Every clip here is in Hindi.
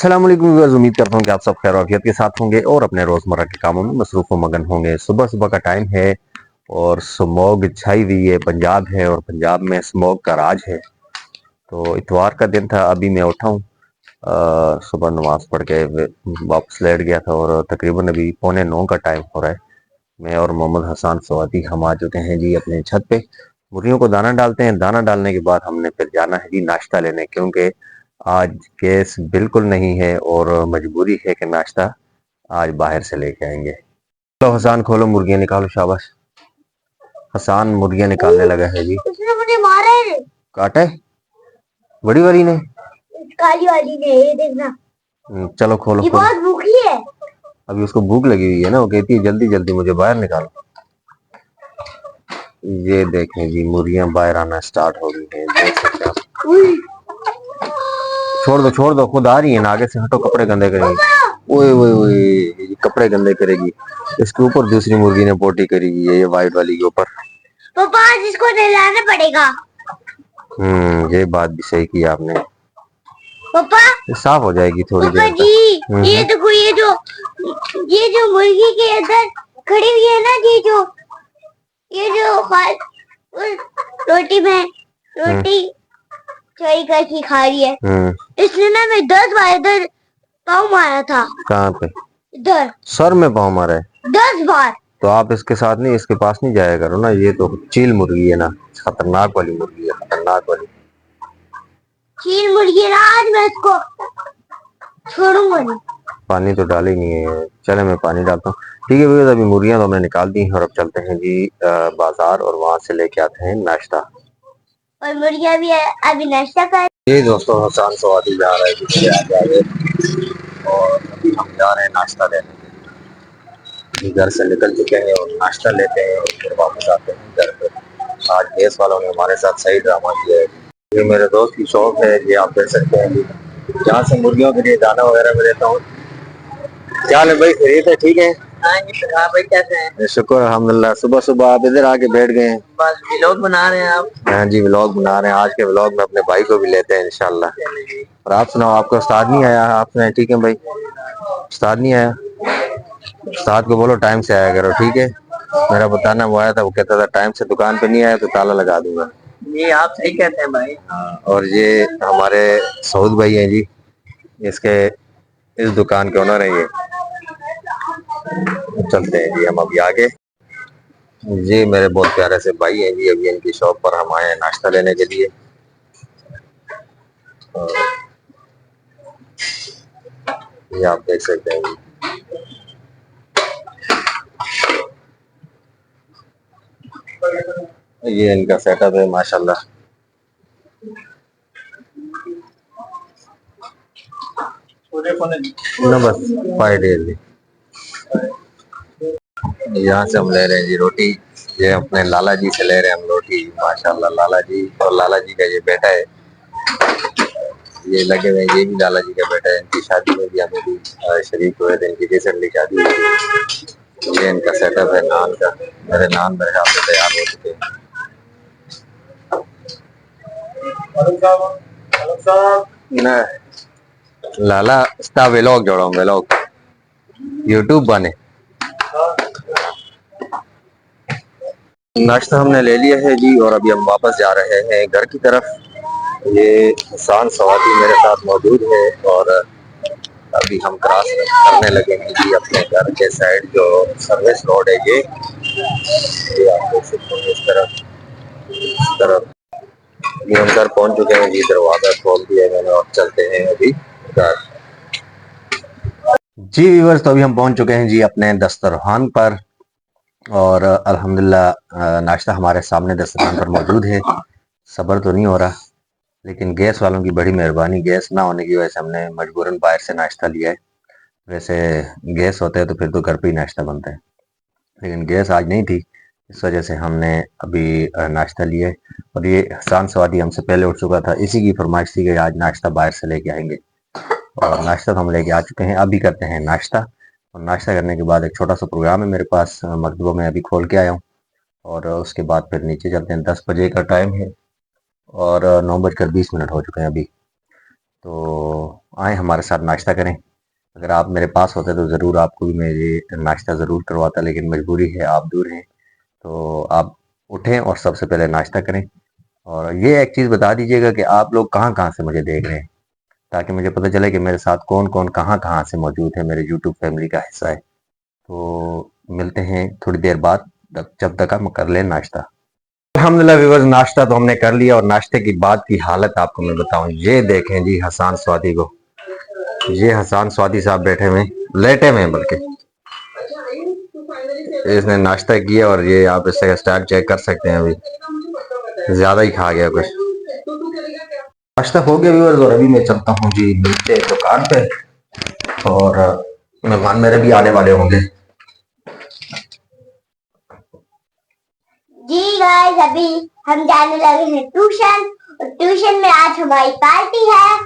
अस्सलाम वालेकुम व्यूअर्स, उम्मीद करता हूँ कि आप सब खैर आफियत के साथ होंगे और अपने रोजमर्रा के कामों में मसरूफ व मगन होंगे। सुबह सुबह का टाइम है और स्मॉग छाई हुई है। पंजाब है और पंजाब में स्मॉग का राज है। तो इतवार का दिन था, अभी मैं उठा हूँ। सुबह नमाज पढ़ के वापस लेट गया था और तकरीबन अभी 8:45 का टाइम हो रहा है। मैं और मोहम्मद हसन सवाती हम आ चुके हैं जी अपने छत पे। मुर्गियों को दाना डालते हैं। दाना डालने के बाद हमने फिर जाना है जी नाश्ता लेने, क्योंकि आज गैस बिल्कुल नहीं है और मजबूरी है कि नाश्ता आज बाहर से लेके आएंगे। चलो हसान, खोलो मुर्गियां निकालो। शाबाश हसान, मुर्गियां निकालने लगा है जी। उसने मुझे मारा है। काटा है बड़ी वाली ने, काली वाली ने, ये देखना। चलो खोलो ये खोलो। बहुत भूखी है। अभी उसको भूख लगी हुई है ना, वो कहती है जल्दी जल्दी मुझे बाहर निकालो। ये देखें जी, मुर्गियां बाहर आना स्टार्ट हो गई हैं, देख सकते हैं आप। छोड़ दो, खुद आ रही है ना, आगे से हटो, कपड़े गंदे करेगी। ओए ओए ओए, ये कपड़े गंदे करेगी। इसके ऊपर दूसरी मुर्गी ने पोटी करी हुई है, ये वाइट वाली के ऊपर। पापा आज इसको नहलाना पड़ेगा। ये बात भी सही की आपने। पापा ये साफ हो जाएगी थोड़ी पापा देर जी, तक। ये देखो, ये जो मुर्गी के अंदर खड़ी हुई है ना, ये जो रोटी में रोटी चोरी करके खा रही है। इसने ना मैं 10 बार इधर पाँव मारा था। कहाँ पे? इधर सर में पाँव मारा है 10 बार। तो आप इसके साथ नहीं, इसके पास नहीं जाया करो ना। ये तो चील मुर्गी है ना, खतरनाक वाली मुर्गी है, खतरनाक वाली। चील मुर्गी है ना, आज मैं इसको छोड़ूंगा नहीं। पानी तो डाल ही नहीं है। चले मैं पानी डालता हूँ। ठीक है भैया, अभी मुर्गियां तो हमने निकाल दी हैं और अब चलते हैं जी बाजार और वहां से लेके आते हैं नाश्ता। और मुर्गियां भी अभी नाश्ता कर। ये दोस्तों, हसान सवादी जा रहा है जी मेरे आगे आगे, और अभी हम जा रहे हैं नाश्ता लेने। घर से निकल चुके हैं और नाश्ता लेते हैं और फिर वापस आते हैं घर पे। आज गैस वालों ने हमारे साथ सही ड्रामा किया है। ये मेरे दोस्त की शॉप है, ये आप देख सकते हैं जी, जहाँ से मुर्गियों के लिए दाना वगैरह मैं देता हूँ। क्या हाल है भाई, खरीद है? ठीक है। हाँ जी, हाँ भाई, कैसे हैं? शुक्र अल्हम्दुलिल्लाह। सुबह सुबह आप इधर आके बैठ गए हैं। बस व्लॉग बना रहे हैं आप? हाँ जी, व्लॉग बना रहे हैं। आज के व्लॉग में अपने भाई को भी लेते हैं इंशाल्लाह। और आप सुनाओ, आपका उस्ताद नहीं आया? आपने ठीक है भाई, उस्ताद नहीं आया। उस्ताद को बोलो टाइम से आया करो, ठीक है। मेरा बताना वो आया था, वो कहता था टाइम से दुकान पे नहीं आया तो ताला लगा दूंगा। ये आप सही कहते हैं भाई। और ये हमारे सऊद भाई हैं जी, इसके इस दुकान के ओनर है ये। चलते हैं जी हम अभी आगे। जी मेरे बहुत प्यारे से भाई हैं जी, अभी इनकी शॉप पर हम आए हैं नाश्ता लेने के लिए। और ये आप देख सकते हैं जी, ये इनका सेटअप है माशाल्लाह। ना बस फाइव डेज यहाँ से हम ले रहे हैं जी रोटी। ये अपने लाला जी से ले रहे हैं हम रोटी, माशाल्लाह लाला जी। और लाला जी का ये बेटा है, ये लगे हुए हैं, ये भी लाला जी का बेटा है। इनकी शादी में भी हमें भी शरीक हुए थे, इनकी रिसेंटली शादी हुई थी। ये इनका सेटअप है नान का। मेरे नान मेरे ख्याल से तैयार हो चुके हैं। ना लाला स्टा व्लॉग जोड़ो, व्लॉग यूट्यूब बने। नाश्ता हमने ले लिया है जी और अभी हम वापस जा रहे हैं घर की तरफ। ये हसान सवादी मेरे साथ मौजूद है और अभी हम क्रॉस करने लगे हैं जी अपने घर के साइड, जो सर्विस रोड है ये आप देख सकते हैं। इस तरफ अभी हम घर पहुंच चुके हैं जी, दरवाजा खोल दिया मैंने और चलते हैं अभी घर। जी व्यूअर्स, तो अभी हम पहुंच चुके हैं जी अपने दस्तरखान पर और अल्हम्दुलिल्लाह नाश्ता हमारे सामने दस्तरखान पर मौजूद है। सब्र तो नहीं हो रहा, लेकिन गैस वालों की बड़ी मेहरबानी। गैस ना होने की वजह से हमने मजबूरन बाहर से नाश्ता लिया है। वैसे गैस होते है तो फिर तो घर पे ही नाश्ता बनता है, लेकिन गैस आज नहीं थी, इस वजह से हमने अभी नाश्ता लिया है। और ये हसान सवादी हमसे पहले उठ चुका था, इसी की फरमाइश थी कि आज नाश्ता बाहर से लेके आएंगे। और नाश्ता तो हम लेके आ चुके हैं, अभी करते हैं नाश्ता। और नाश्ता करने के बाद एक छोटा सा प्रोग्राम है मेरे पास, मकतबा में अभी खोल के आया हूँ। और उसके बाद फिर नीचे चलते हैं। 10 बजे का टाइम है और 9:20 हो चुके हैं अभी। तो आए हमारे साथ नाश्ता करें। अगर आप मेरे पास होते तो ज़रूर आपको भी मैं ये नाश्ता ज़रूर करवाता, लेकिन मजबूरी है, आप दूर हैं। तो आप उठें और सबसे पहले नाश्ता करें। और ये एक चीज़ बता दीजिएगा कि आप लोग कहाँ-कहाँ से मुझे देख रहे हैं, ताकि मुझे पता चले कि मेरे साथ कौन-कौन कहाँ-कहाँ से मौजूद है, मेरे यूट्यूब फैमिली का हिस्सा है। तो मिलते हैं थोड़ी देर बाद, जब तक हम कर लें नाश्ता। अल्हम्दुलिल्लाह व्यूअर्स, नाश्ता तो हमने कर लिया और नाश्ते की बाद की हालत आपको मैं बताऊं। ये देखें जी हसान स्वादी को, ये हसान स्वादी साहब बैठे हुए, लेटे हुए बल्कि। इसने नाश्ता किया और ये आप इससे स्टाइल चेक कर सकते हैं, अभी ज्यादा ही खा गया कुछ। नाश्ता हो गया व्यूअर्स और अभी मैं चलता हूँ जी नीचे दुकान पे, और मेहमान मेरे भी आने वाले होंगे। जी गाइस, अभी हम जाने लगे हैं ट्यूशन, और ट्यूशन में आज हमारी पार्टी है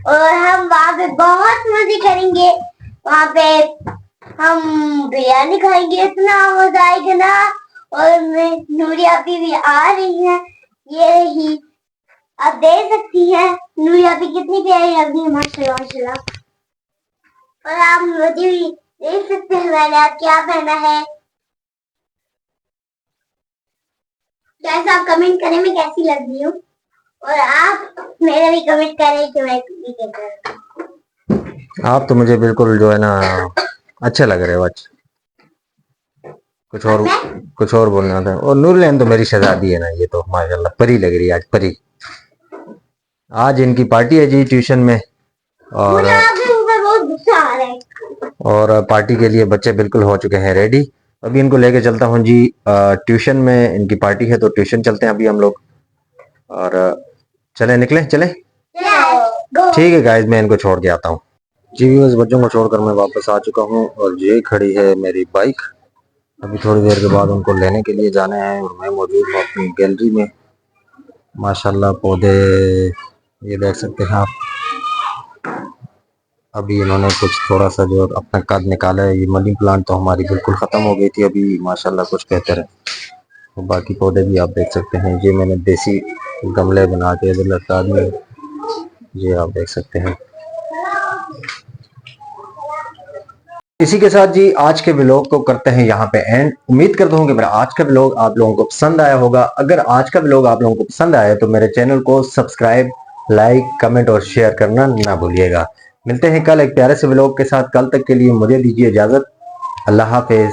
और हम वहाँ पे बहुत मजे करेंगे। वहाँ पे हम बिरयानी खाएंगे, इतना मजा आएगा ना। और मैं नूरिया भी आ रही है, ये रही, आप देख सकती हैं नूरिया भी कितनी प्यारी लग रही है, माशाल्लाह माशाल्लाह। और आप मुझे भी देख सकते हैं मैंने आज क्या पहना है। कैसा, आप कमेंट करें मैं कैसी लग रही हूँ, और आप मेरा भी कमेंट करें कि मैं भी कैसा लग रही हूँ। आप तो मुझे बिल्कुल जो है ना अच्छे लग रहे हो। अच्छा, और मैं कुछ और बोलना था। और नूरलैन तो मेरी शहजादी है ना, ये तो माशाल्लाह परी लग रही है आज, परी। आज इनकी पार्टी है जी ट्यूशन में, और मुझे आपके ऊपर बहुत गुस्सा आ रहा है। और पार्टी के लिए बच्चे बिल्कुल हो चुके हैं रेडी। अभी इनको लेके चलता हूँ जी ट्यूशन में, इनकी पार्टी है तो ट्यूशन चलते हैं अभी हम लोग। और चले, निकले चले। चलो, ठीक है गाइस, मैं इनको छोड़ के आता हूँ जी। बस बच्चों को छोड़कर मैं वापस आ चुका हूँ और ये खड़ी है मेरी बाइक। अभी थोड़ी देर के बाद उनको लेने के लिए जाना है और मैं मौजूद हूँ अपनी गैलरी में। माशाल्लाह पौधे ये देख सकते हैं आप। अभी इन्होंने कुछ थोड़ा सा जो अपना कद निकाला है। ये मनी प्लांट तो हमारी बिल्कुल ख़त्म हो गई थी, अभी माशाल्लाह कुछ बेहतर है। तो बाकी पौधे भी आप देख सकते हैं। ये मैंने देसी गमले बना के इधर लटका दिए, ये आप देख सकते हैं। इसी के साथ जी आज के व्लॉग को करते हैं यहाँ पे एंड। उम्मीद करता हूँ कि मेरा आज का व्लॉग आप लोगों को पसंद आया होगा। अगर आज का व्लॉग आप लोगों को पसंद आया तो मेरे चैनल को सब्सक्राइब, लाइक, कमेंट और शेयर करना ना भूलिएगा। मिलते हैं कल एक प्यारे से व्लॉग के साथ। कल तक के लिए मुझे दीजिए इजाजत। अल्लाह हाफिज।